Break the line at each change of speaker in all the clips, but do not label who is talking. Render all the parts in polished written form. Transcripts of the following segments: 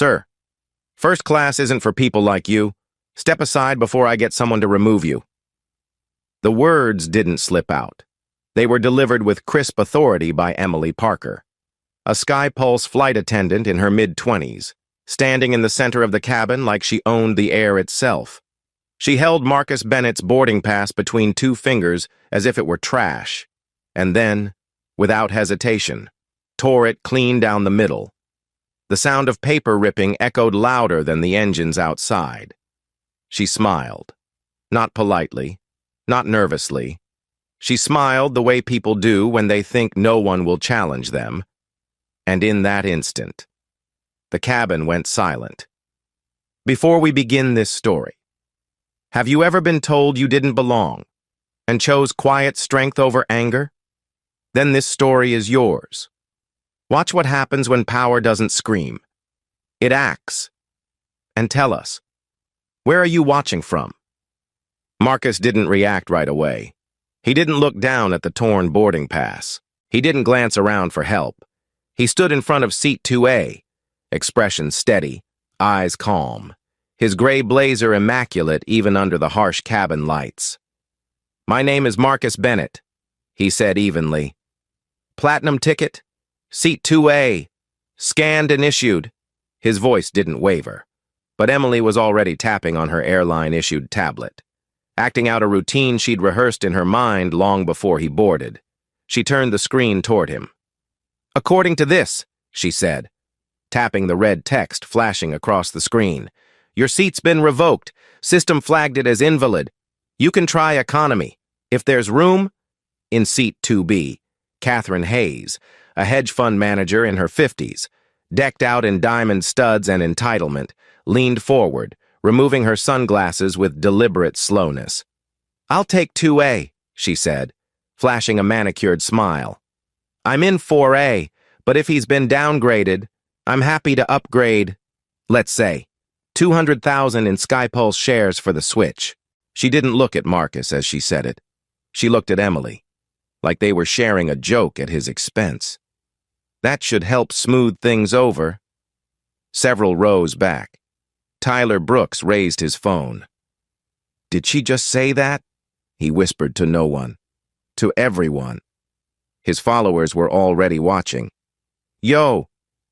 Sir, first class isn't for people like you. Step aside before I get someone to remove you. The words didn't slip out. They were delivered with crisp authority by Emily Parker, a Sky Pulse flight attendant in her mid-20s, standing in the center of the cabin like she owned the air itself. She held Marcus Bennett's boarding pass between two fingers as if it were trash, and then, without hesitation, tore it clean down the middle. The sound of paper ripping echoed louder than the engines outside. She smiled, not politely, not nervously. She smiled the way people do when they think no one will challenge them. And in that instant, the cabin went silent. Before we begin this story, have you ever been told you didn't belong and chose quiet strength over anger? Then this story is yours. Watch what happens when power doesn't scream. It acts. And tell us, where are you watching from? Marcus didn't react right away. He didn't look down at the torn boarding pass. He didn't glance around for help. He stood in front of seat 2A, expression steady, eyes calm, his gray blazer immaculate even under the harsh cabin lights. "My name is Marcus Bennett," he said evenly. "Platinum ticket, seat 2A, scanned and issued." His voice didn't waver, but Emily was already tapping on her airline-issued tablet, acting out a routine she'd rehearsed in her mind long before he boarded. She turned the screen toward him. "According to this," she said, tapping the red text flashing across the screen, "your seat's been revoked. System flagged it as invalid. You can try economy. If there's room..." In seat 2B, Catherine Hayes, a hedge fund manager in her 50s, decked out in diamond studs and entitlement, leaned forward, removing her sunglasses with deliberate slowness. "I'll take 2A, she said, flashing a manicured smile. "I'm in 4A, but if he's been downgraded, I'm happy to upgrade, let's say, 200,000 in SkyPulse shares for the switch." She didn't look at Marcus as she said it. She looked at Emily, like they were sharing a joke at his expense. That should help smooth things over. Several rows back, Tyler Brooks raised his phone. "Did she just say that?" he whispered to no one. To everyone. His followers were already watching. "Yo,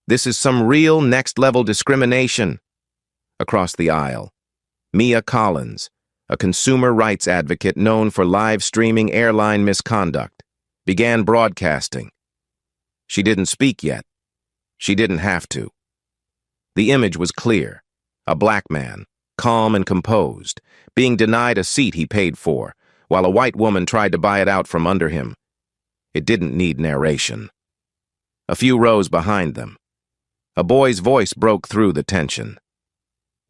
this is some real next-level discrimination." Across the aisle, Mia Collins, a consumer rights advocate known for live streaming airline misconduct, began broadcasting. She didn't speak yet. She didn't have to. The image was clear. A black man, calm and composed, being denied a seat he paid for, while a white woman tried to buy it out from under him. It didn't need narration. A few rows behind them, a boy's voice broke through the tension.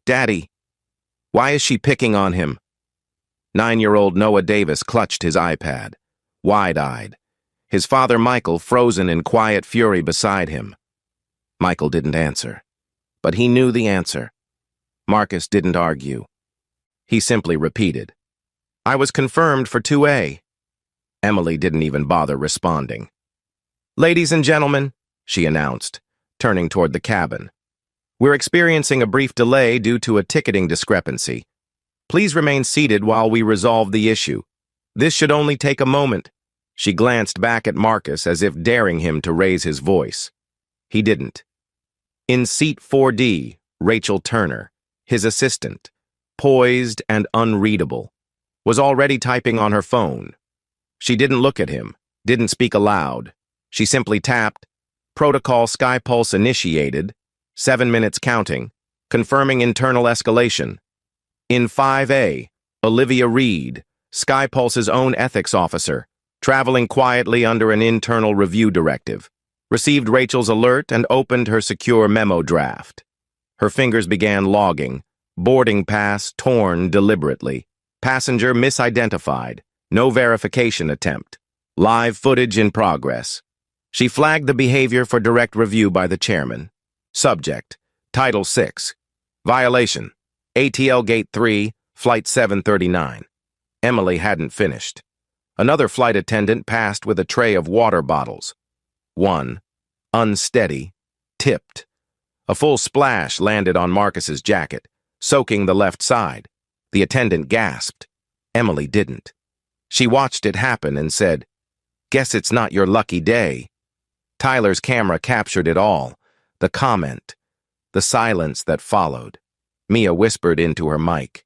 "Daddy, why is she picking on him?" 9-year-old Noah Davis clutched his iPad, wide-eyed, his father Michael frozen in quiet fury beside him. Michael didn't answer, but he knew the answer. Marcus didn't argue. He simply repeated, "I was confirmed for 2A. Emily didn't even bother responding. "Ladies and gentlemen," she announced, turning toward the cabin, "we're experiencing a brief delay due to a ticketing discrepancy. Please remain seated while we resolve the issue. This should only take a moment." She glanced back at Marcus as if daring him to raise his voice. He didn't. In seat 4D, Rachel Turner, his assistant, poised and unreadable, was already typing on her phone. She didn't look at him, didn't speak aloud. She simply tapped, "Protocol SkyPulse initiated, 7 minutes counting, confirming internal escalation." In 5A, Olivia Reed, SkyPulse's own ethics officer, traveling quietly under an internal review directive, received Rachel's alert and opened her secure memo draft. Her fingers began logging, boarding pass torn deliberately, passenger misidentified, no verification attempt, live footage in progress. She flagged the behavior for direct review by the chairman. Subject, Title 6, violation, ATL Gate 3, Flight 739. Emily hadn't finished. Another flight attendant passed with a tray of water bottles. One, unsteady, tipped. A full splash landed on Marcus's jacket, soaking the left side. The attendant gasped. Emily didn't. She watched it happen and said, "Guess it's not your lucky day." Tyler's camera captured it all. The comment, the silence that followed. Mia whispered into her mic,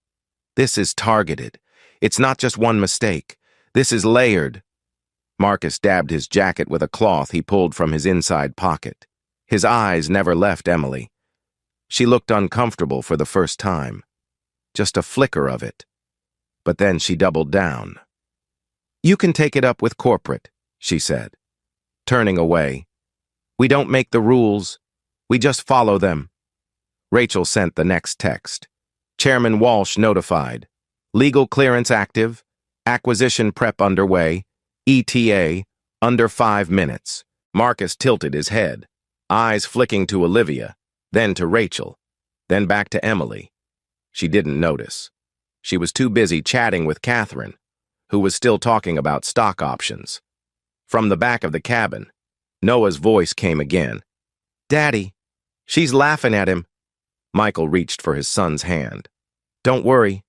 "This is targeted. It's not just one mistake. This is layered." Marcus dabbed his jacket with a cloth he pulled from his inside pocket. His eyes never left Emily. She looked uncomfortable for the first time. Just a flicker of it. But then she doubled down. "You can take it up with corporate," she said, turning away. "We don't make the rules. We just follow them." Rachel sent the next text. Chairman Walsh notified. Legal clearance active. Acquisition prep underway. ETA, under 5 minutes. Marcus tilted his head, eyes flicking to Olivia, then to Rachel, then back to Emily. She didn't notice. She was too busy chatting with Catherine, who was still talking about stock options. From the back of the cabin, Noah's voice came again. "Daddy, she's laughing at him." Michael reached for his son's hand. "Don't worry.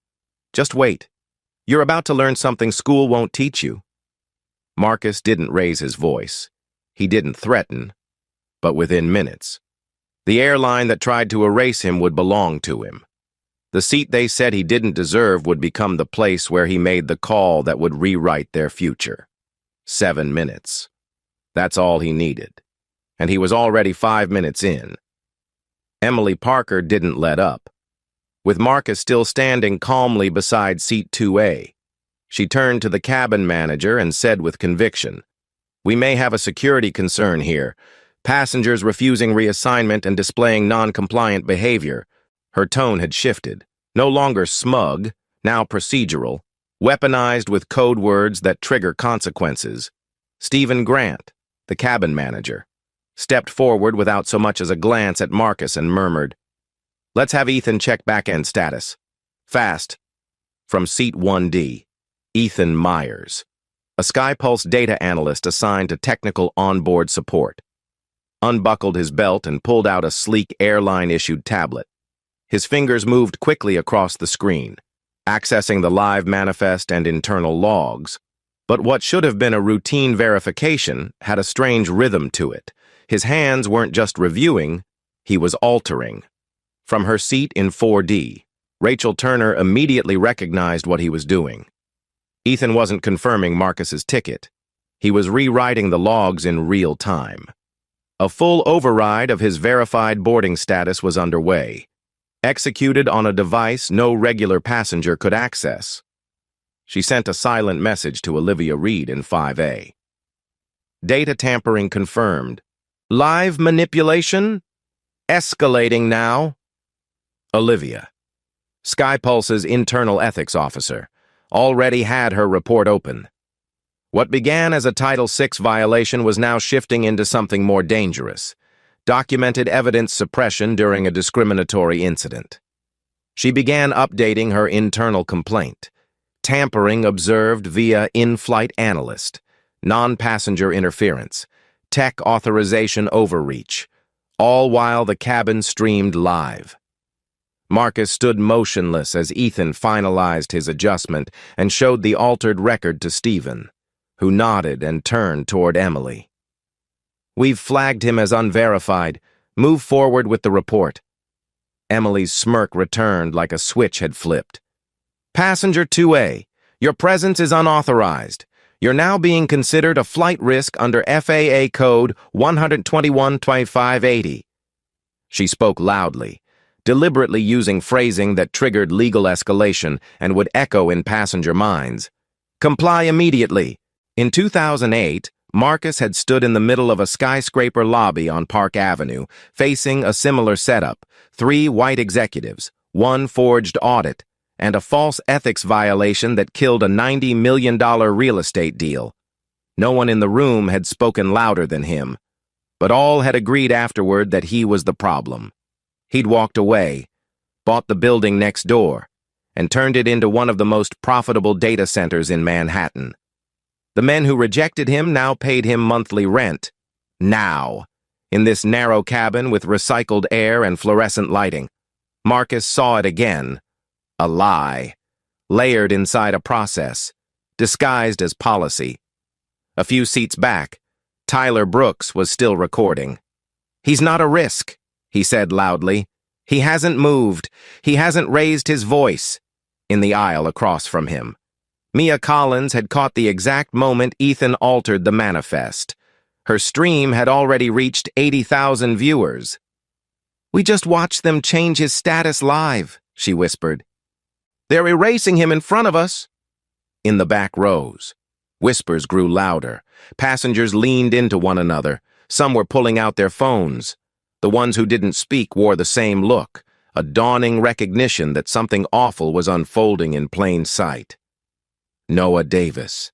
Just wait. You're about to learn something school won't teach you." Marcus didn't raise his voice. He didn't threaten. But within minutes, the airline that tried to erase him would belong to him. The seat they said he didn't deserve would become the place where he made the call that would rewrite their future. 7 minutes. That's all he needed. And he was already 5 minutes in. Emily Parker didn't let up. With Marcus still standing calmly beside seat 2A, she turned to the cabin manager and said with conviction, "We may have a security concern here. Passengers refusing reassignment and displaying non-compliant behavior." Her tone had shifted. No longer smug, now procedural, weaponized with code words that trigger consequences. Stephen Grant, the cabin manager, stepped forward without so much as a glance at Marcus and murmured, "Let's have Ethan check back-end status. Fast." From seat 1D, Ethan Myers, a SkyPulse data analyst assigned to technical onboard support, unbuckled his belt and pulled out a sleek airline-issued tablet. His fingers moved quickly across the screen, accessing the live manifest and internal logs. But what should have been a routine verification had a strange rhythm to it. His hands weren't just reviewing, he was altering. From her seat in 4D, Rachel Turner immediately recognized what he was doing. Ethan wasn't confirming Marcus's ticket. He was rewriting the logs in real time. A full override of his verified boarding status was underway, executed on a device no regular passenger could access. She sent a silent message to Olivia Reed in 5A. Data tampering confirmed. Live manipulation? Escalating now. Olivia, SkyPulse's internal ethics officer, already had her report open. What began as a Title VI violation was now shifting into something more dangerous: documented evidence suppression during a discriminatory incident. She began updating her internal complaint. Tampering observed via in-flight analyst, non-passenger interference, tech authorization overreach, all while the cabin streamed live. Marcus stood motionless as Ethan finalized his adjustment and showed the altered record to Stephen, who nodded and turned toward Emily. "We've flagged him as unverified. Move forward with the report." Emily's smirk returned like a switch had flipped. "Passenger 2A, your presence is unauthorized. You're now being considered a flight risk under FAA Code 121.2580. She spoke loudly, deliberately using phrasing that triggered legal escalation and would echo in passenger minds. "Comply immediately." In 2008, Marcus had stood in the middle of a skyscraper lobby on Park Avenue, facing a similar setup: 3 white executives, 1 forged audit, and a false ethics violation that killed a $90 million real estate deal. No one in the room had spoken louder than him, but all had agreed afterward that he was the problem. He'd walked away, bought the building next door, and turned it into one of the most profitable data centers in Manhattan. The men who rejected him now paid him monthly rent. Now. in this narrow cabin with recycled air and fluorescent lighting. Marcus saw it again. A lie, layered inside a process, disguised as policy. A few seats back, Tyler Brooks was still recording. "He's not a risk," he said loudly. "He hasn't moved. He hasn't raised his voice." In the aisle across from him, Mia Collins had caught the exact moment Ethan altered the manifest. Her stream had already reached 80,000 viewers. "We just watched them change his status live," she whispered. "They're erasing him in front of us." In the back rows, whispers grew louder. Passengers leaned into one another. Some were pulling out their phones. The ones who didn't speak wore the same look, a dawning recognition that something awful was unfolding in plain sight. Noah Davis,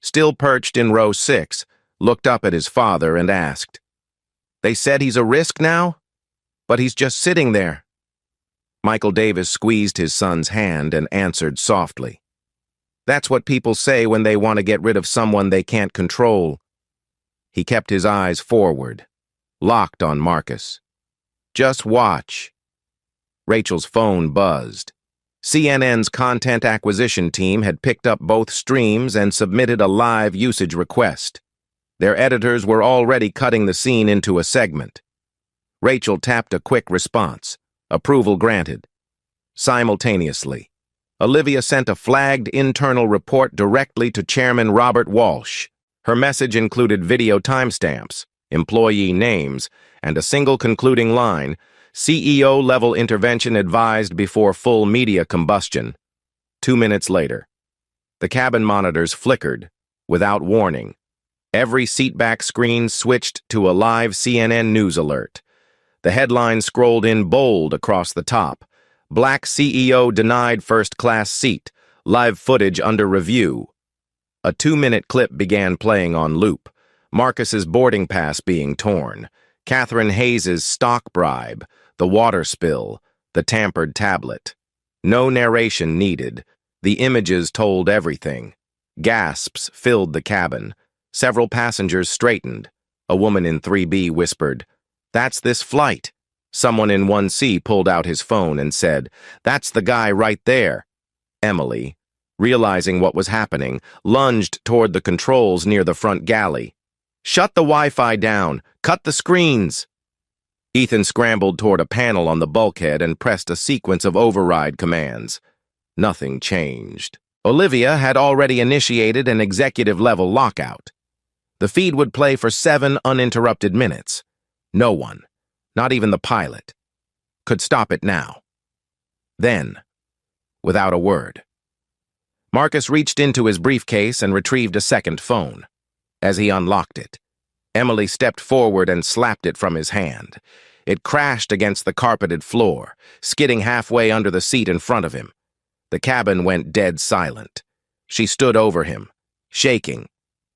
still perched in row 6, looked up at his father and asked, "They said he's a risk now? But he's just sitting there." Michael Davis squeezed his son's hand and answered softly, "That's what people say when they want to get rid of someone they can't control." He kept his eyes forward, locked on Marcus. "Just watch." Rachel's phone buzzed. CNN's content acquisition team had picked up both streams and submitted a live usage request. Their editors were already cutting the scene into a segment. Rachel tapped a quick response. Approval granted. Simultaneously, Olivia sent a flagged internal report directly to Chairman Robert Walsh. Her message included video timestamps, employee names, and a single concluding line: "CEO-level intervention advised before full media combustion." 2 minutes later, the cabin monitors flickered without warning. Every seatback screen switched to a live CNN news alert. The headline scrolled in bold across the top: "Black CEO denied first-class seat. Live footage under review." A 2-minute clip began playing on loop. Marcus's boarding pass being torn, Catherine Hayes's stock bribe, the water spill, the tampered tablet. No narration needed. The images told everything. Gasps filled the cabin. Several passengers straightened. A woman in 3B whispered, "That's this flight." Someone in 1C pulled out his phone and said, "That's the guy right there." Emily, realizing what was happening, lunged toward the controls near the front galley. "Shut the Wi-Fi down! Cut the screens!" Ethan scrambled toward a panel on the bulkhead and pressed a sequence of override commands. Nothing changed. Olivia had already initiated an executive-level lockout. The feed would play for 7 uninterrupted minutes. No one, not even the pilot, could stop it now. Then, without a word, Marcus reached into his briefcase and retrieved a second phone. As he unlocked it, Emily stepped forward and slapped it from his hand. It crashed against the carpeted floor, skidding halfway under the seat in front of him. The cabin went dead silent. She stood over him, shaking.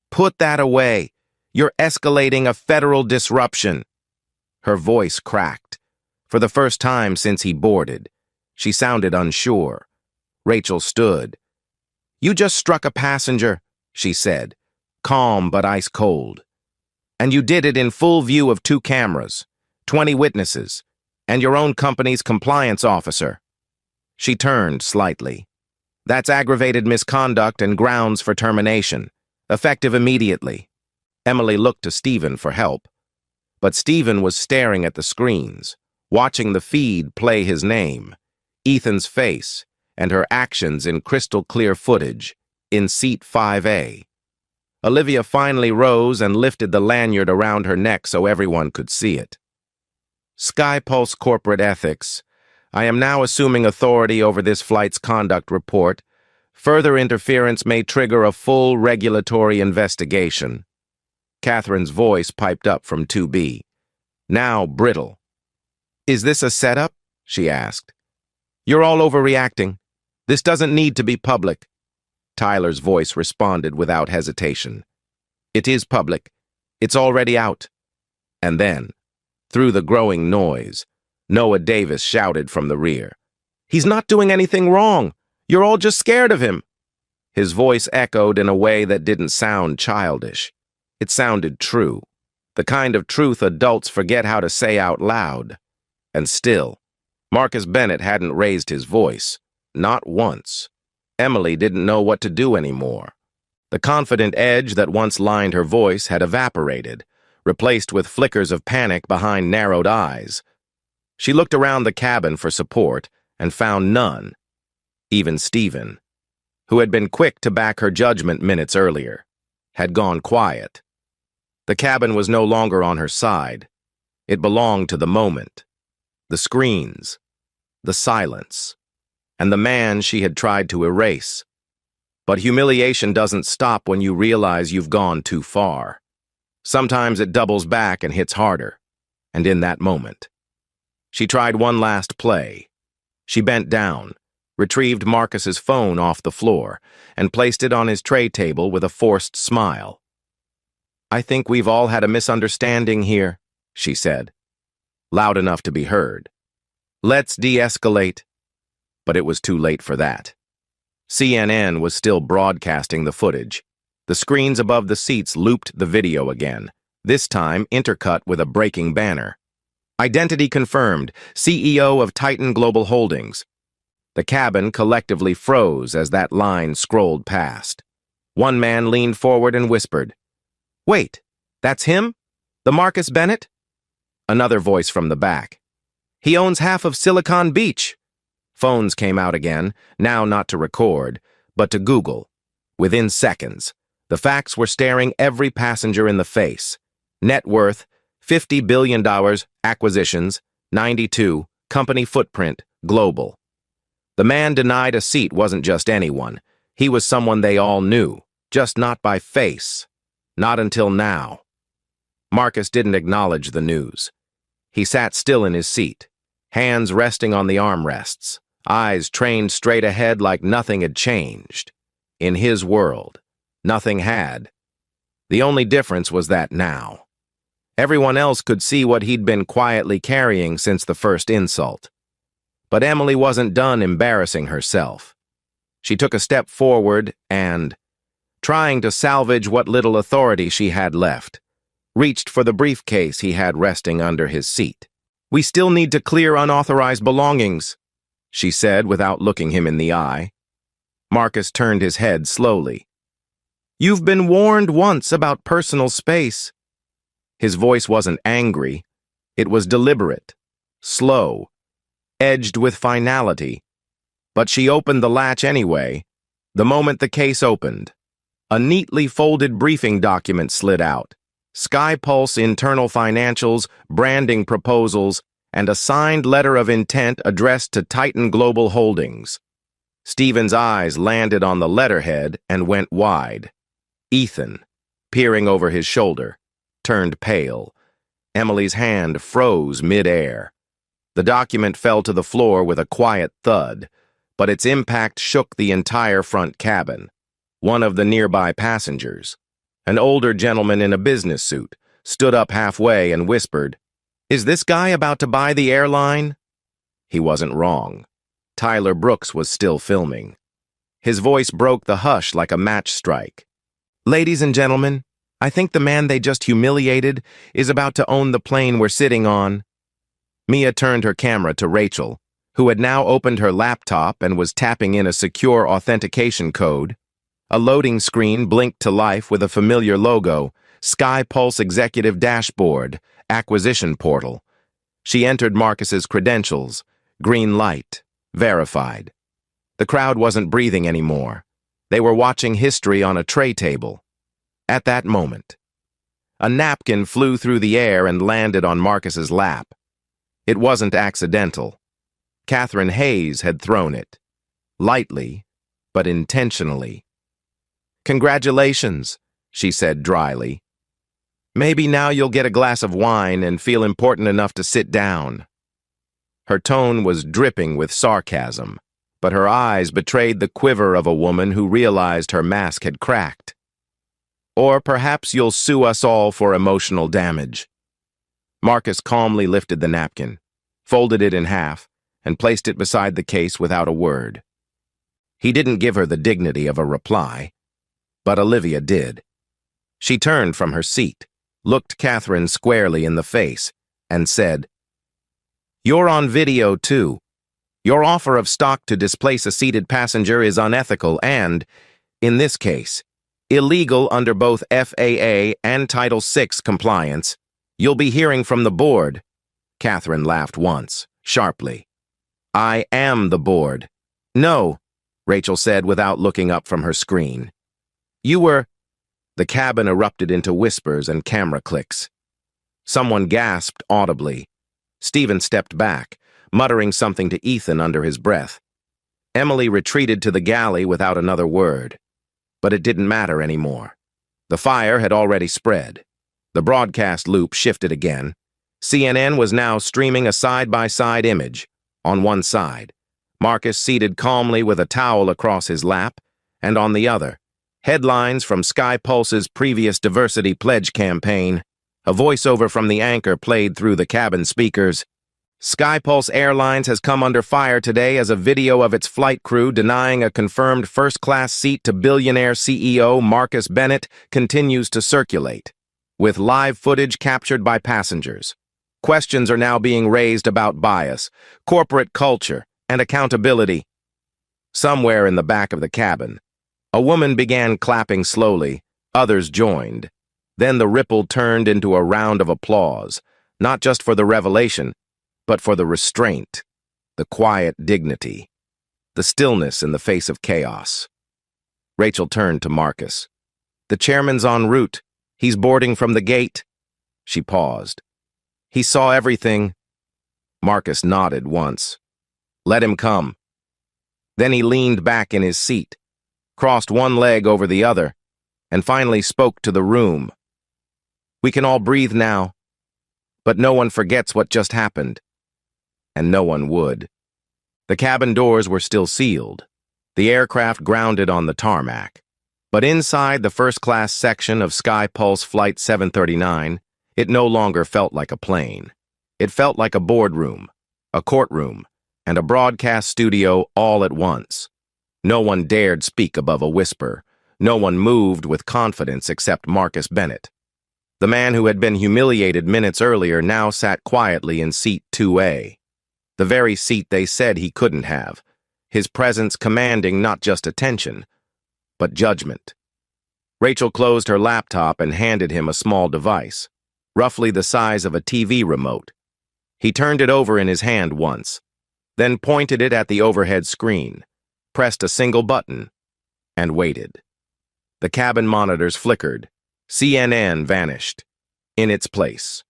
"Put that away. You're escalating a federal disruption." Her voice cracked. For the first time since he boarded, she sounded unsure. Rachel stood. "You just struck a passenger," she said, calm but ice cold. "And you did it in full view of 2 cameras, 20 witnesses, and your own company's compliance officer." She turned slightly. "That's aggravated misconduct and grounds for termination, effective immediately." Emily looked to Stephen for help, but Stephen was staring at the screens, watching the feed play his name, Ethan's face, and her actions in crystal-clear footage, in seat 5A. Olivia finally rose and lifted the lanyard around her neck so everyone could see it. "Skypulse Corporate Ethics. I am now assuming authority over this flight's conduct report. Further interference may trigger a full regulatory investigation." Catherine's voice piped up from 2B, now brittle. "Is this a setup?" she asked. "You're all overreacting. This doesn't need to be public." Tyler's voice responded without hesitation. "It is public. It's already out." And then, through the growing noise, Noah Davis shouted from the rear, "He's not doing anything wrong. You're all just scared of him." His voice echoed in a way that didn't sound childish. It sounded true. The kind of truth adults forget how to say out loud. And still, Marcus Bennett hadn't raised his voice. Not once. Emily didn't know what to do anymore. The confident edge that once lined her voice had evaporated, replaced with flickers of panic behind narrowed eyes. She looked around the cabin for support and found none. Even Stephen, who had been quick to back her judgment minutes earlier, had gone quiet. The cabin was no longer on her side. It belonged to the moment, the screens, the silence, and the man she had tried to erase. But humiliation doesn't stop when you realize you've gone too far. Sometimes it doubles back and hits harder, and in that moment. She tried one last play. She bent down, retrieved Marcus's phone off the floor, and placed it on his tray table with a forced smile. "I think we've all had a misunderstanding here," she said, loud enough to be heard. "Let's de-escalate." But it was too late for that. CNN was still broadcasting the footage. The screens above the seats looped the video again, this time intercut with a breaking banner. "Identity confirmed, CEO of Titan Global Holdings." The cabin collectively froze as that line scrolled past. One man leaned forward and whispered, "Wait, that's him? The Marcus Bennett?" Another voice from the back, "He owns half of Silicon Beach." Phones came out again, now not to record, but to Google. Within seconds, the facts were staring every passenger in the face. Net worth, $50 billion, acquisitions, 92, company footprint, global. The man denied a seat wasn't just anyone. He was someone they all knew, just not by face. Not until now. Marcus didn't acknowledge the news. He sat still in his seat, hands resting on the armrests, eyes trained straight ahead like nothing had changed. In his world, nothing had. The only difference was that now. Everyone else could see what he'd been quietly carrying since the first insult. But Emily wasn't done embarrassing herself. She took a step forward and, trying to salvage what little authority she had left, reached for the briefcase he had resting under his seat. "We still need to clear unauthorized belongings," she said without looking him in the eye. Marcus turned his head slowly. "You've been warned once about personal space." His voice wasn't angry. It was deliberate, slow, edged with finality. But she opened the latch anyway, the moment the case opened. A neatly folded briefing document slid out. SkyPulse internal financials, branding proposals, and a signed letter of intent addressed to Titan Global Holdings. Stephen's eyes landed on the letterhead and went wide. Ethan, peering over his shoulder, turned pale. Emily's hand froze mid-air. The document fell to the floor with a quiet thud, but its impact shook the entire front cabin. One of the nearby passengers, an older gentleman in a business suit, stood up halfway and whispered, "Is this guy about to buy the airline?" He wasn't wrong. Tyler Brooks was still filming. His voice broke the hush like a match strike. "Ladies and gentlemen, I think the man they just humiliated is about to own the plane we're sitting on." Mia turned her camera to Rachel, who had now opened her laptop and was tapping in a secure authentication code. A loading screen blinked to life with a familiar logo, SkyPulse Executive Dashboard, Acquisition Portal. She entered Marcus's credentials, green light, verified. The crowd wasn't breathing anymore. They were watching history on a tray table. At that moment, a napkin flew through the air and landed on Marcus's lap. It wasn't accidental. Catherine Hayes had thrown it, lightly, but intentionally. "Congratulations," she said dryly. "Maybe now you'll get a glass of wine and feel important enough to sit down." Her tone was dripping with sarcasm, but her eyes betrayed the quiver of a woman who realized her mask had cracked. "Or perhaps you'll sue us all for emotional damage." Marcus calmly lifted the napkin, folded it in half, and placed it beside the case without a word. He didn't give her the dignity of a reply, but Olivia did. She turned from her seat, looked Catherine squarely in the face, and said, "You're on video, too. Your offer of stock to displace a seated passenger is unethical and, in this case, illegal under both FAA and Title VI compliance. You'll be hearing from the board." Catherine laughed once, sharply. "I am the board." "No," Rachel said without looking up from her screen. "You were—" The cabin erupted into whispers and camera clicks. Someone gasped audibly. Stephen stepped back, muttering something to Ethan under his breath. Emily retreated to the galley without another word. But it didn't matter anymore. The fire had already spread. The broadcast loop shifted again. CNN was now streaming a side-by-side image. On one side, Marcus seated calmly with a towel across his lap, and on the other, headlines from Sky Pulse's previous diversity pledge campaign. A voiceover from the anchor played through the cabin speakers. Sky Pulse Airlines has come under fire today as a video of its flight crew denying a confirmed first-class seat to billionaire CEO Marcus Bennett continues to circulate, with live footage captured by passengers. Questions are now being raised about bias, corporate culture, and accountability. Somewhere in the back of the cabin, a woman began clapping slowly. Others joined. Then the ripple turned into a round of applause, not just for the revelation, but for the restraint, the quiet dignity, the stillness in the face of chaos. Rachel turned to Marcus. "The chairman's en route. He's boarding from the gate." She paused. "He saw everything." Marcus nodded once. "Let him come." Then he leaned back in his seat, crossed one leg over the other, and finally spoke to the room. "We can all breathe now, but no one forgets what just happened." And no one would. The cabin doors were still sealed. The aircraft grounded on the tarmac. But inside the first-class section of Sky Pulse Flight 739, it no longer felt like a plane. It felt like a boardroom, a courtroom, and a broadcast studio all at once. No one dared speak above a whisper. No one moved with confidence except Marcus Bennett. The man who had been humiliated minutes earlier now sat quietly in seat 2A. The very seat they said he couldn't have, his presence commanding not just attention, but judgment. Rachel closed her laptop and handed him a small device, roughly the size of a TV remote. He turned it over in his hand once, then pointed it at the overhead screen, pressed a single button, and waited. The cabin monitors flickered. CNN vanished. In its place,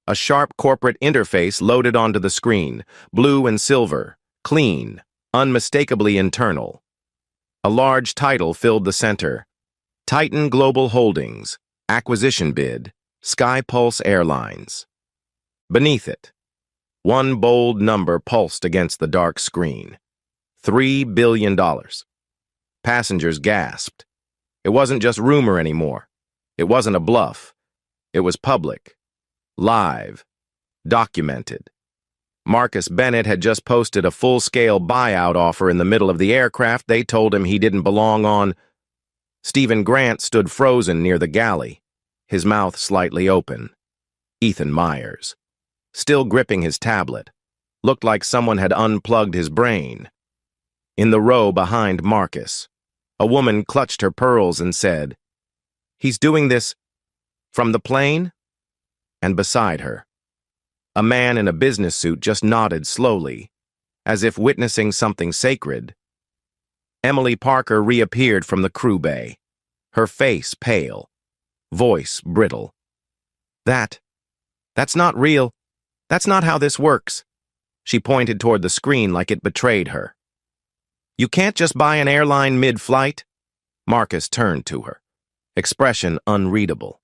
a sharp corporate interface loaded onto the screen, blue and silver, clean, unmistakably internal. A large title filled the center: Titan Global Holdings, Acquisition Bid, Sky Pulse Airlines. Beneath it, one bold number pulsed against the dark screen: $3 billion. Passengers gasped. It wasn't just rumor anymore. It wasn't a bluff. It was public, live, documented. Marcus Bennett had just posted a full-scale buyout offer in the middle of the aircraft they told him he didn't belong on. Stephen Grant stood frozen near the galley, his mouth slightly open. Ethan Myers, still gripping his tablet, looked like someone had unplugged his brain. In the row behind Marcus, a woman clutched her pearls and said, "He's doing this from the plane?" And beside her, a man in a business suit just nodded slowly, as if witnessing something sacred. Emily Parker reappeared from the crew bay, her face pale, voice brittle. That's not real. That's not how this works." She pointed toward the screen like it betrayed her. "You can't just buy an airline mid-flight." Marcus turned to her, expression unreadable.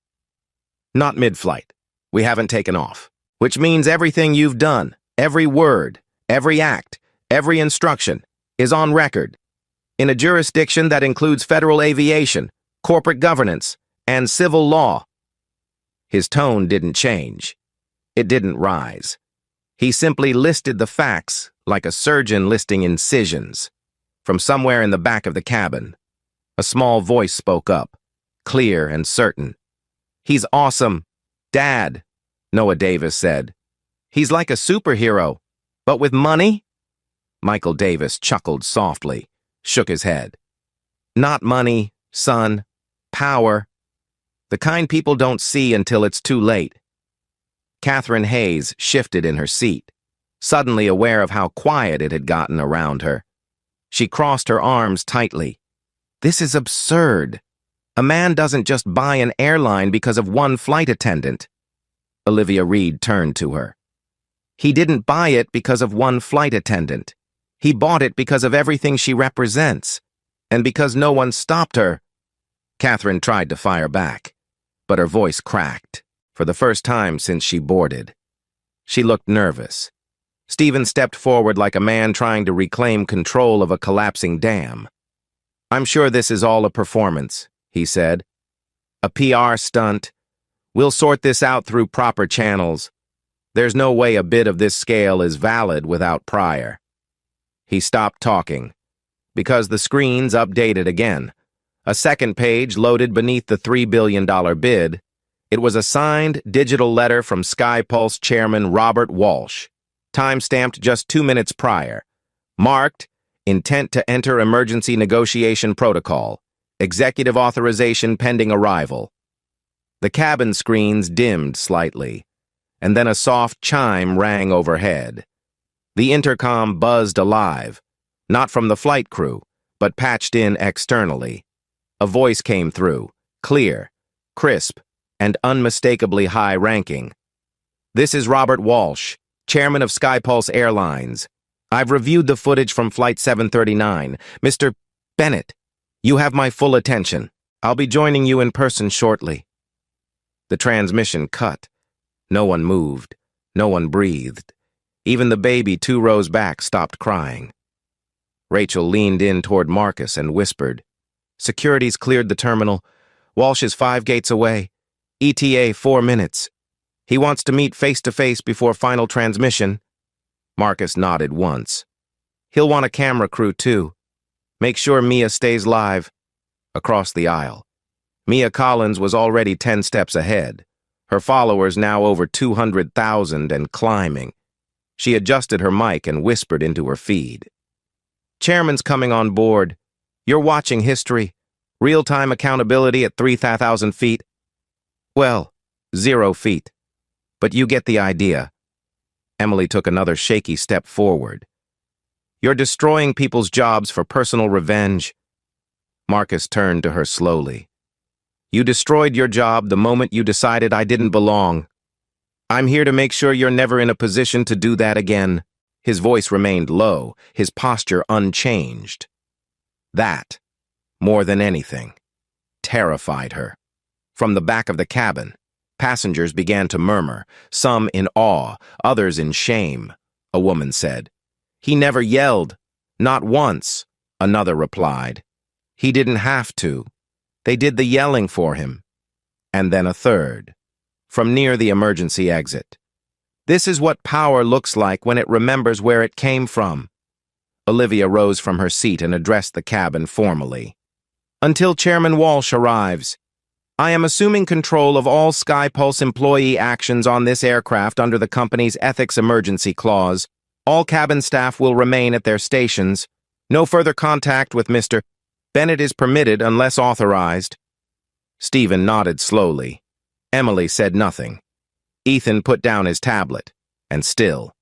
"Not mid-flight. We haven't taken off. Which means everything you've done, every word, every act, every instruction, is on record, in a jurisdiction that includes federal aviation, corporate governance, and civil law." His tone didn't change. It didn't rise. He simply listed the facts like a surgeon listing incisions. From somewhere in the back of the cabin, a small voice spoke up, clear and certain. "He's awesome. "Dad," Noah Davis said. "He's like a superhero, but with money?" Michael Davis chuckled softly, shook his head. "Not money, son. Power. The kind people don't see until it's too late." Catherine Hayes shifted in her seat, suddenly aware of how quiet it had gotten around her. She crossed her arms tightly. "This is absurd. A man doesn't just buy an airline because of one flight attendant." Olivia Reed turned to her. "He didn't buy it because of one flight attendant. He bought it because of everything she represents, and because no one stopped her." Catherine tried to fire back, but her voice cracked, for the first time since she boarded. She looked nervous. Stephen stepped forward like a man trying to reclaim control of a collapsing dam. "I'm sure this is all a performance," he said. "A PR stunt. We'll sort this out through proper channels. There's no way a bid of this scale is valid without prior." He stopped talking, because the screens updated again. A second page loaded beneath the $3 billion bid. It was a signed digital letter from SkyPulse chairman Robert Walsh, time-stamped just 2 minutes prior, marked, "Intent to enter emergency negotiation protocol. Executive authorization pending arrival." The cabin screens dimmed slightly, and then a soft chime rang overhead. The intercom buzzed alive, not from the flight crew, but patched in externally. A voice came through, clear, crisp, and unmistakably high-ranking. "This is Robert Walsh, chairman of SkyPulse Airlines. I've reviewed the footage from Flight 739. Mr. Bennett, you have my full attention. I'll be joining you in person shortly." The transmission cut. No one moved. No one breathed. Even the baby 2 rows back stopped crying. Rachel leaned in toward Marcus and whispered, "Security's cleared the terminal. Walsh is 5 gates away. ETA 4 minutes. He wants to meet face-to-face before final transmission." Marcus nodded once. "He'll want a camera crew, too. Make sure Mia stays live." Across the aisle, Mia Collins was already 10 steps ahead, her followers now over 200,000 and climbing. She adjusted her mic and whispered into her feed. "Chairman's coming on board. You're watching history. Real-time accountability at 3,000 feet. Well, 0 feet. But you get the idea." Emily took another shaky step forward. "You're destroying people's jobs for personal revenge." Marcus turned to her slowly. "You destroyed your job the moment you decided I didn't belong. I'm here to make sure you're never in a position to do that again." His voice remained low, his posture unchanged. That, more than anything, terrified her. From the back of the cabin, passengers began to murmur, some in awe, others in shame. A woman said, "He never yelled. Not once," another replied. "He didn't have to. They did the yelling for him." And then a third, from near the emergency exit. "This is what power looks like when it remembers where it came from." Olivia rose from her seat and addressed the cabin formally. "Until Chairman Walsh arrives, I am assuming control of all SkyPulse employee actions on this aircraft under the company's ethics emergency clause. All cabin staff will remain at their stations. No further contact with Mr. Bennett is permitted unless authorized." Stephen nodded slowly. Emily said nothing. Ethan put down his tablet, and still.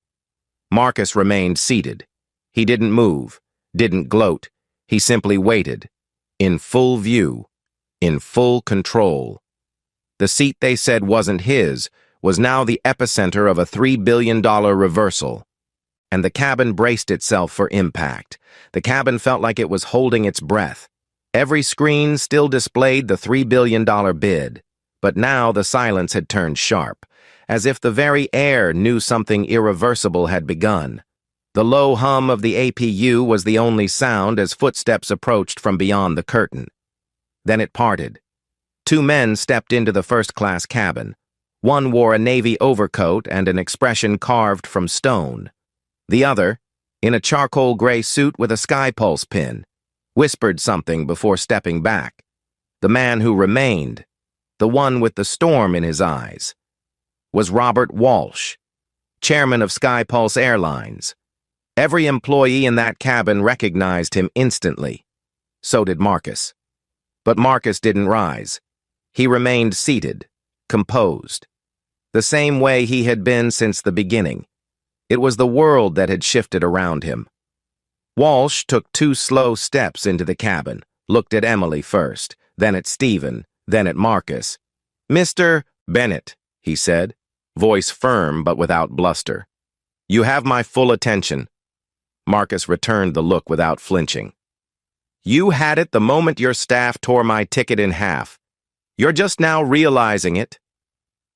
Marcus remained seated. He didn't move, didn't gloat. He simply waited, in full view, in full control. The seat they said wasn't his was now the epicenter of a $3 billion reversal. And the cabin braced itself for impact. The cabin felt like it was holding its breath. Every screen still displayed the $3 billion bid. But now the silence had turned sharp, as if the very air knew something irreversible had begun. The low hum of the APU was the only sound as footsteps approached from beyond the curtain. Then it parted. 2 men stepped into the first-class cabin. One wore a navy overcoat and an expression carved from stone. The other, in a charcoal gray suit with a SkyPulse pin, whispered something before stepping back. The man who remained, the one with the storm in his eyes, was Robert Walsh, chairman of Skypulse Airlines. Every employee in that cabin recognized him instantly. So did Marcus. But Marcus didn't rise. He remained seated, composed, the same way he had been since the beginning. It was the world that had shifted around him. Walsh took 2 slow steps into the cabin, looked at Emily first, then at Stephen, then at Marcus. "Mr. Bennett," he said, voice firm but without bluster. "You have my full attention." Marcus returned the look without flinching. "You had it the moment your staff tore my ticket in half. You're just now realizing it."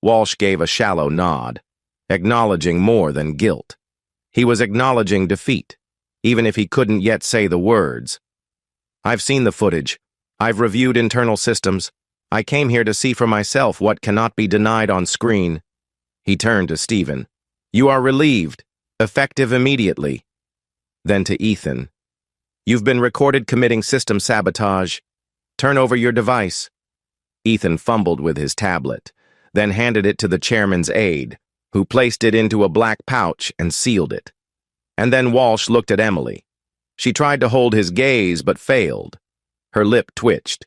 Walsh gave a shallow nod, acknowledging more than guilt. He was acknowledging defeat, even if he couldn't yet say the words. "I've seen the footage. I've reviewed internal systems. I came here to see for myself what cannot be denied on screen." He turned to Stephen. "You are relieved, effective immediately." Then to Ethan. "You've been recorded committing system sabotage. Turn over your device." Ethan fumbled with his tablet, then handed it to the chairman's aide, who placed it into a black pouch and sealed it. And then Walsh looked at Emily. She tried to hold his gaze but failed. Her lip twitched.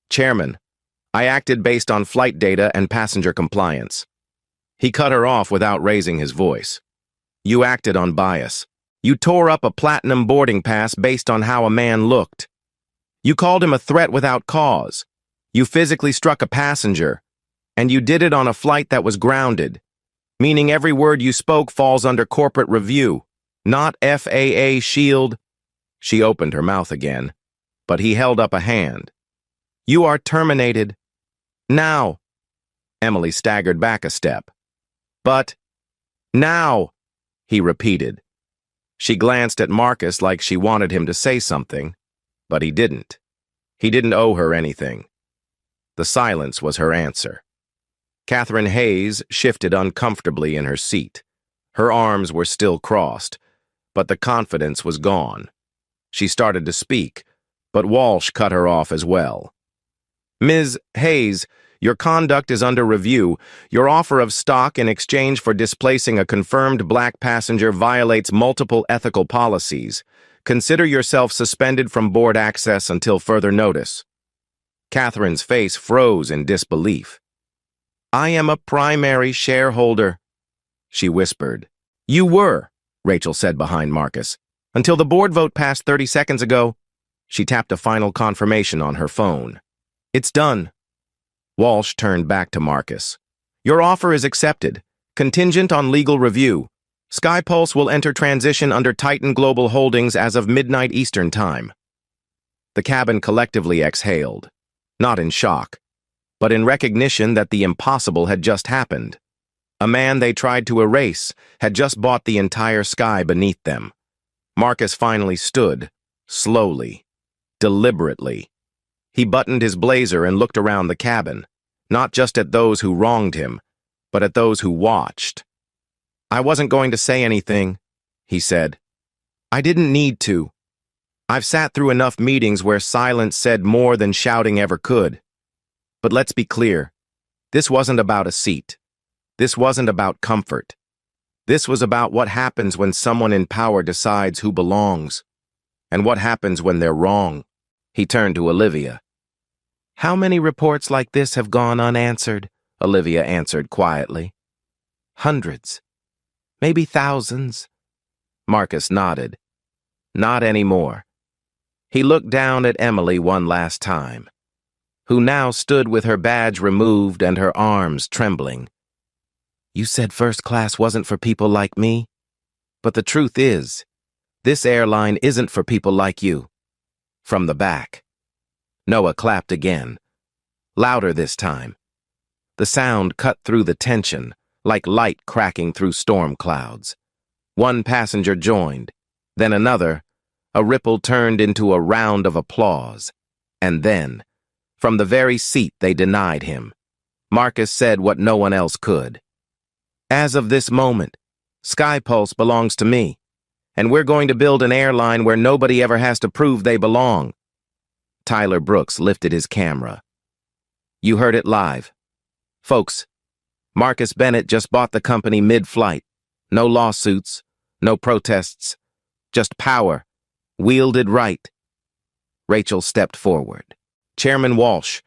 "Chairman, I acted based on flight data and passenger compliance." He cut her off without raising his voice. "You acted on bias. You tore up a platinum boarding pass based on how a man looked. You called him a threat without cause. You physically struck a passenger, and you did it on a flight that was grounded, meaning every word you spoke falls under corporate review, not FAA shield." She opened her mouth again, but he held up a hand. "You are terminated. Now." Emily staggered back a step. "But now," he repeated. She glanced at Marcus like she wanted him to say something, but he didn't. He didn't owe her anything. The silence was her answer. Catherine Hayes shifted uncomfortably in her seat. Her arms were still crossed, but the confidence was gone. She started to speak, but Walsh cut her off as well. "Ms. Hayes, your conduct is under review. Your offer of stock in exchange for displacing a confirmed black passenger violates multiple ethical policies. Consider yourself suspended from board access until further notice." Catherine's face froze in disbelief. "I am a primary shareholder," she whispered. "You were," Rachel said behind Marcus, "until the board vote passed 30 seconds ago." She tapped a final confirmation on her phone. "It's done." Walsh turned back to Marcus. "Your offer is accepted, contingent on legal review. Skypulse will enter transition under Titan Global Holdings as of midnight Eastern Time." The cabin collectively exhaled, not in shock, but in recognition that the impossible had just happened. A man they tried to erase had just bought the entire sky beneath them. Marcus finally stood, slowly, deliberately. He buttoned his blazer and looked around the cabin, not just at those who wronged him, but at those who watched. "I wasn't going to say anything," he said. "I didn't need to. I've sat through enough meetings where silence said more than shouting ever could. But let's be clear, this wasn't about a seat. This wasn't about comfort. This was about what happens when someone in power decides who belongs, and what happens when they're wrong." He turned to Olivia. "How many reports like this have gone unanswered?" Olivia answered quietly. "Hundreds. Maybe thousands." Marcus nodded. "Not anymore." He looked down at Emily one last time, who now stood with her badge removed and her arms trembling. "You said first class wasn't for people like me? But the truth is, this airline isn't for people like you." From the back, Noah clapped again, louder this time. The sound cut through the tension, like light cracking through storm clouds. One passenger joined, then another. A ripple turned into a round of applause. And then, from the very seat they denied him, Marcus said what no one else could. "As of this moment, Skypulse belongs to me, and we're going to build an airline where nobody ever has to prove they belong." Tyler Brooks lifted his camera. "You heard it live. Folks, Marcus Bennett just bought the company mid-flight. No lawsuits, no protests, just power, wielded right. Rachel stepped forward. Chairman Walsh,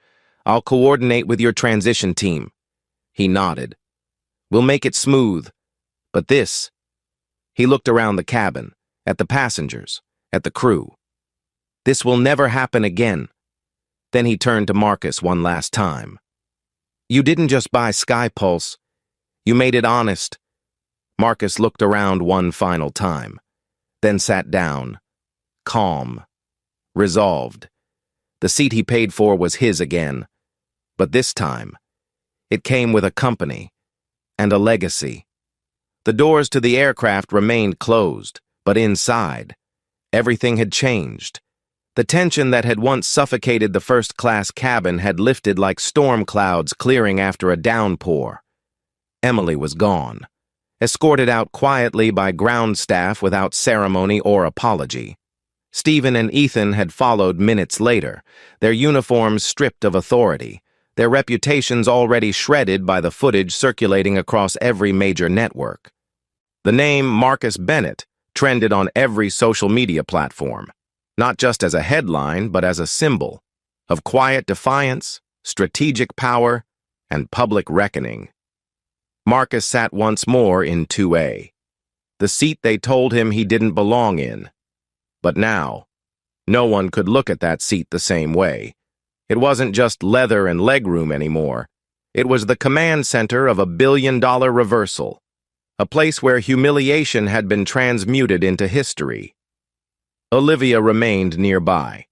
I'll coordinate with your transition team. He nodded. We'll make it smooth. But this... He looked around the cabin, at the passengers, at the crew. This will never happen again. Then he turned to Marcus one last time. You didn't just buy SkyPulse. You made it honest. Marcus looked around one final time, then sat down, calm, resolved. The seat he paid for was his again, but this time, it came with a company and a legacy. The doors to the aircraft remained closed, but inside, everything had changed. The tension that had once suffocated the first-class cabin had lifted like storm clouds clearing after a downpour. Emily was gone, escorted out quietly by ground staff without ceremony or apology. Stephen and Ethan had followed minutes later, their uniforms stripped of authority, their reputations already shredded by the footage circulating across every major network. The name Marcus Bennett trended on every social media platform, not just as a headline, but as a symbol of quiet defiance, strategic power, and public reckoning. Marcus sat once more in 2A, the seat they told him he didn't belong in. But now, no one could look at that seat the same way. It wasn't just leather and legroom anymore. It was the command center of a billion-dollar reversal, a place where humiliation had been transmuted into history. Olivia remained nearby,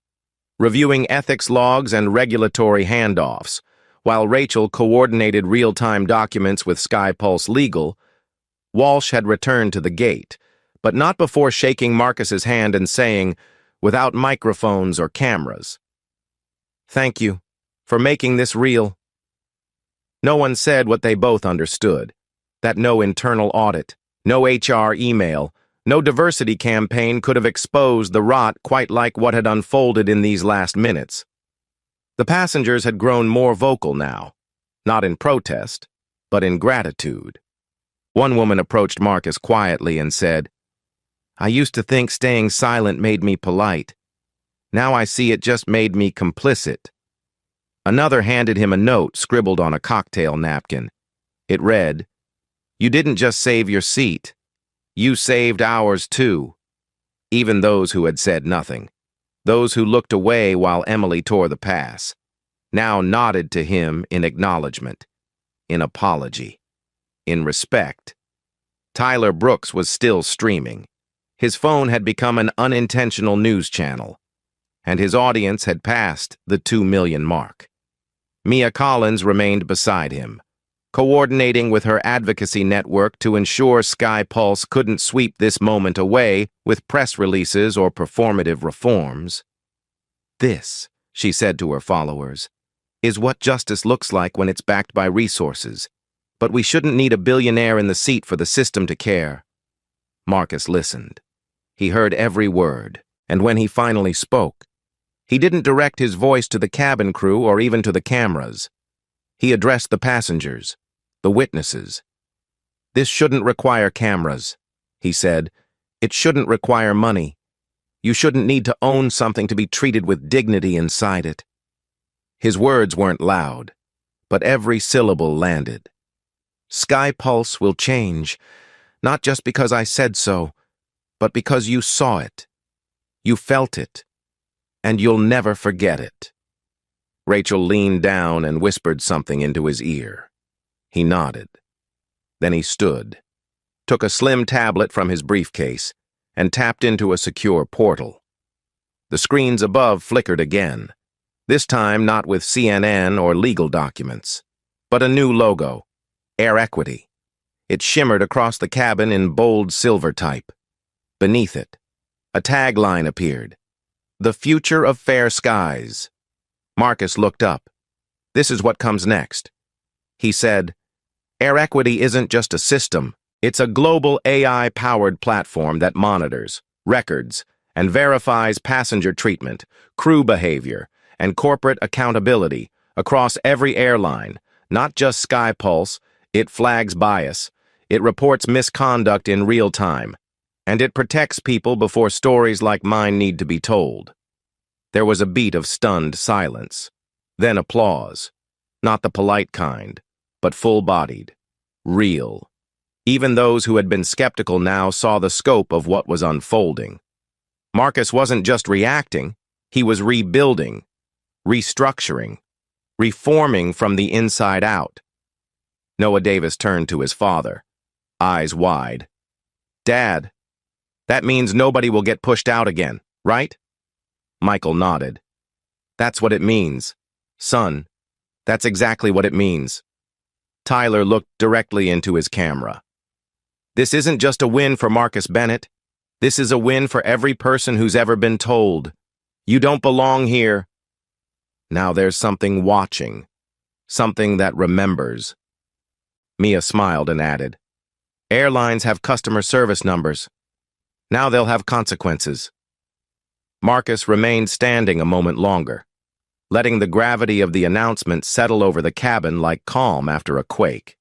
reviewing ethics logs and regulatory handoffs, while Rachel coordinated real-time documents with SkyPulse Legal. Walsh had returned to the gate, but not before shaking Marcus's hand and saying, without microphones or cameras, "Thank you for making this real." No one said what they both understood, that no internal audit, no HR email, no diversity campaign could have exposed the rot quite like what had unfolded in these last minutes. The passengers had grown more vocal now, not in protest, but in gratitude. One woman approached Marcus quietly and said, "I used to think staying silent made me polite. Now I see it just made me complicit." Another handed him a note scribbled on a cocktail napkin. It read, "You didn't just save your seat. You saved ours too." Even those who had said nothing, those who looked away while Emily tore the pass, now nodded to him in acknowledgement, in apology, in respect. Tyler Brooks was still streaming. His phone had become an unintentional news channel, and his audience had passed the 2 million mark. Mia Collins remained beside him, coordinating with her advocacy network to ensure SkyPulse couldn't sweep this moment away with press releases or performative reforms. "This," she said to her followers, "is what justice looks like when it's backed by resources. But we shouldn't need a billionaire in the seat for the system to care." Marcus listened. He heard every word, and when he finally spoke, he didn't direct his voice to the cabin crew or even to the cameras. He addressed the passengers, the witnesses. "This shouldn't require cameras," he said. "It shouldn't require money. You shouldn't need to own something to be treated with dignity inside it." His words weren't loud, but every syllable landed. "SkyPulse will change, not just because I said so, but because you saw it. You felt it, and you'll never forget it." Rachel leaned down and whispered something into his ear. He nodded. Then he stood, took a slim tablet from his briefcase, and tapped into a secure portal. The screens above flickered again, this time not with CNN or legal documents, but a new logo, Air Equity. It shimmered across the cabin in bold silver type. Beneath it, a tagline appeared, "The future of fair skies." Marcus looked up. "This is what comes next." He said, "Air Equity isn't just a system. It's a global AI-powered platform that monitors, records, and verifies passenger treatment, crew behavior, and corporate accountability across every airline, not just SkyPulse, It flags bias, it reports misconduct in real time, and it protects people before stories like mine need to be told. There was a beat of stunned silence, then applause, not the polite kind, but full-bodied, real. Even those who had been skeptical now saw the scope of what was unfolding. Marcus wasn't just reacting, he was rebuilding, restructuring, reforming from the inside out. Noah Davis turned to his father, eyes wide. "Dad, that means nobody will get pushed out again, right?" Michael nodded. "That's what it means. Son, that's exactly what it means." Tyler looked directly into his camera. "This isn't just a win for Marcus Bennett. This is a win for every person who's ever been told, 'You don't belong here.' Now there's something watching, something that remembers." Mia smiled and added, "Airlines have customer service numbers. Now they'll have consequences." Marcus remained standing a moment longer, letting the gravity of the announcement settle over the cabin like calm after a quake.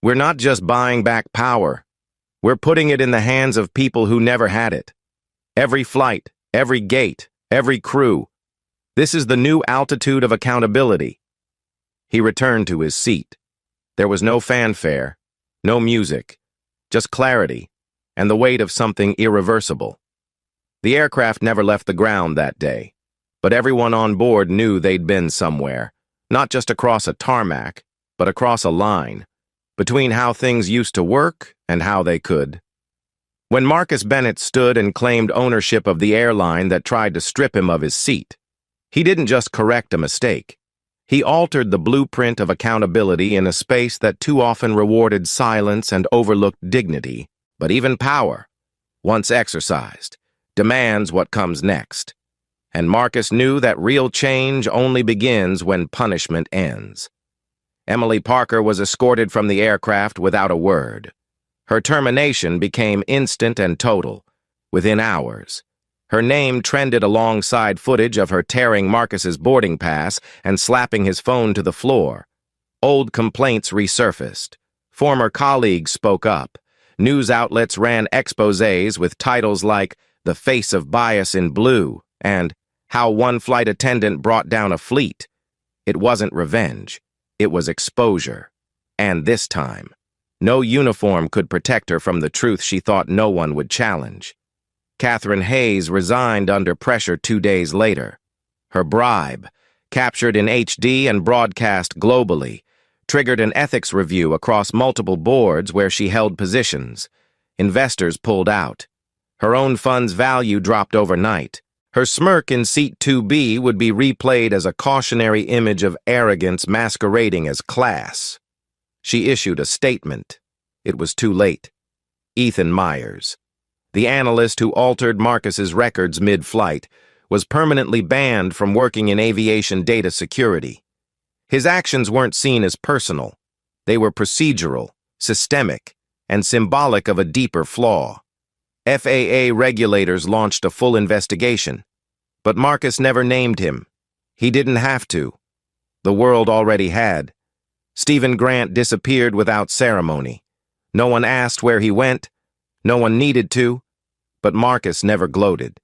"We're not just buying back power. We're putting it in the hands of people who never had it. Every flight, every gate, every crew. This is the new altitude of accountability." He returned to his seat. There was no fanfare, no music, just clarity, and the weight of something irreversible. The aircraft never left the ground that day, but everyone on board knew they'd been somewhere, not just across a tarmac, but across a line, between how things used to work and how they could. When Marcus Bennett stood and claimed ownership of the airline that tried to strip him of his seat, he didn't just correct a mistake. He altered the blueprint of accountability in a space that too often rewarded silence and overlooked dignity, but even power, once exercised, demands what comes next. And Marcus knew that real change only begins when punishment ends. Emily Parker was escorted from the aircraft without a word. Her termination became instant and total, within hours. Her name trended alongside footage of her tearing Marcus's boarding pass and slapping his phone to the floor. Old complaints resurfaced. Former colleagues spoke up. News outlets ran exposés with titles like "The Face of Bias in Blue" and "How One Flight Attendant Brought Down a Fleet." It wasn't revenge. It was exposure. And this time, no uniform could protect her from the truth she thought no one would challenge. Catherine Hayes resigned under pressure 2 days later. Her bribe, captured in HD and broadcast globally, triggered an ethics review across multiple boards where she held positions. Investors pulled out. Her own fund's value dropped overnight. Her smirk in seat 2B would be replayed as a cautionary image of arrogance masquerading as class. She issued a statement. It was too late. Ethan Myers, the analyst who altered Marcus's records mid-flight, was permanently banned from working in aviation data security. His actions weren't seen as personal. They were procedural, systemic, and symbolic of a deeper flaw. FAA regulators launched a full investigation, but Marcus never named him. He didn't have to. The world already had. Stephen Grant disappeared without ceremony. No one asked where he went. No one needed to. But Marcus never gloated.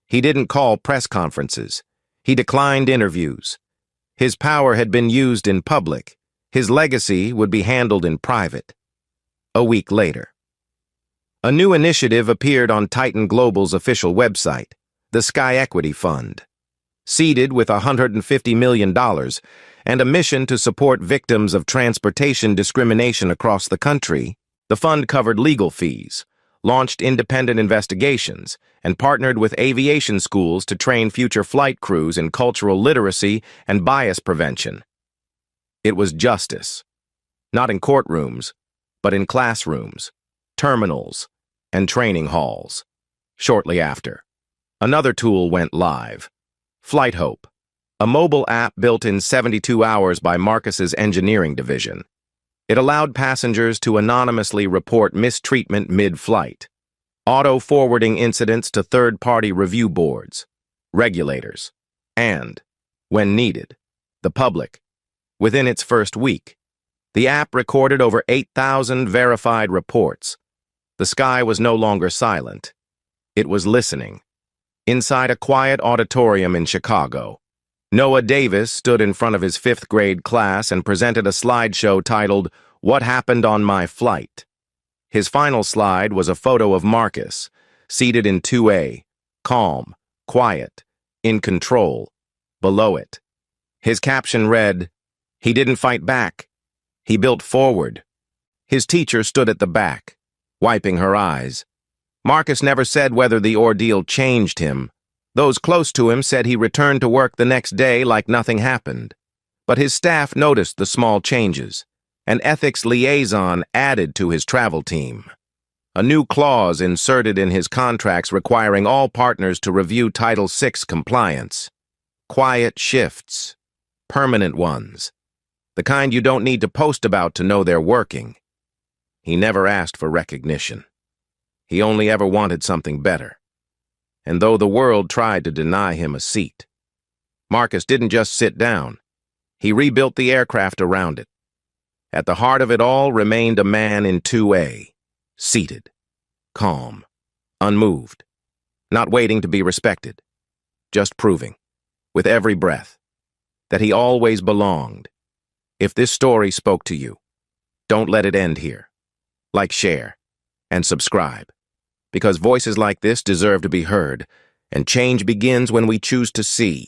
He didn't call press conferences. He declined interviews. His power had been used in public. His legacy would be handled in private. A week later, a new initiative appeared on Titan Global's official website, the Sky Equity Fund. Seeded with $150 million and a mission to support victims of transportation discrimination across the country, the fund covered legal fees, launched independent investigations, and partnered with aviation schools to train future flight crews in cultural literacy and bias prevention. It was justice, not in courtrooms, but in classrooms, terminals, and training halls. Shortly after, another tool went live, Flight Hope, a mobile app built in 72 hours by Marcus's engineering division. It allowed passengers to anonymously report mistreatment mid-flight, auto-forwarding incidents to third-party review boards, regulators, and, when needed, the public. Within its first week, The app recorded over 8,000 verified reports. The sky was no longer silent. It was listening. Inside a quiet auditorium in Chicago, Noah Davis stood in front of his fifth-grade class and presented a slideshow titled, "What Happened on My Flight?" His final slide was a photo of Marcus, seated in 2A, calm, quiet, in control. Below it, his caption read, "He didn't fight back. He built forward." His teacher stood at the back, wiping her eyes. Marcus never said whether the ordeal changed him. Those close to him said he returned to work the next day like nothing happened. But his staff noticed the small changes. An ethics liaison added to his travel team. A new clause inserted in his contracts requiring all partners to review Title VI compliance. Quiet shifts. Permanent ones. The kind you don't need to post about to know they're working. He never asked for recognition. He only ever wanted something better. And though the world tried to deny him a seat, Marcus didn't just sit down. He rebuilt the aircraft around it. At the heart of it all remained a man in 2A, seated, calm, unmoved, not waiting to be respected, just proving, with every breath, that he always belonged. If this story spoke to you, don't let it end here. Like, share, and subscribe, because voices like this deserve to be heard, and change begins when we choose to see.